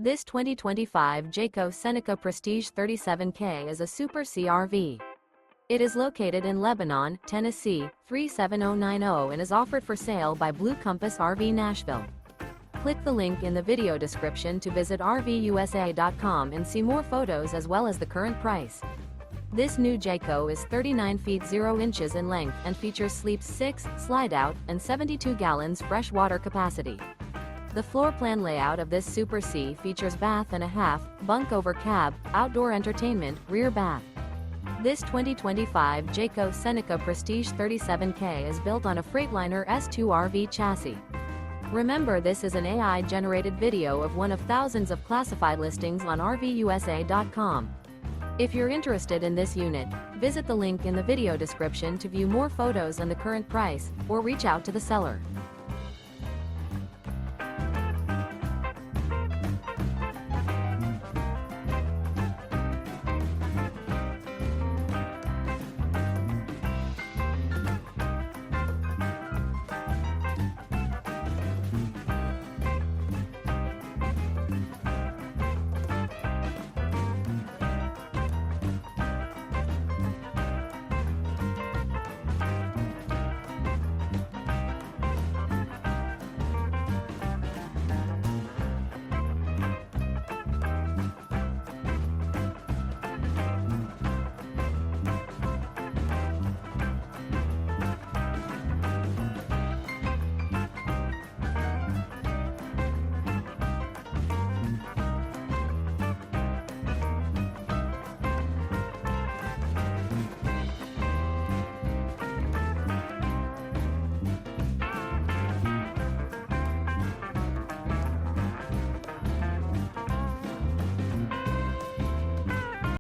This 2025 Jayco Seneca Prestige 37K is a Super CRV. It is located in Lebanon, Tennessee, 37090 and is offered for sale by Blue Compass RV Nashville. Click the link in the video description to visit RVUSA.com and see more photos as well as the current price. This new Jayco is 39 feet 0 inches in length and features sleeps 6, Slideout, and 72 gallons fresh water capacity. The floor plan layout of this Super C features bath and a half, bunk over cab, outdoor entertainment, rear bath. This 2025 Jayco Seneca Prestige 37K is built on a Freightliner S2RV chassis. Remember, this is an AI-generated video of one of thousands of classified listings on RVUSA.com. If you're interested in this unit, visit the link in the video description to view more photos and the current price, or reach out to the seller.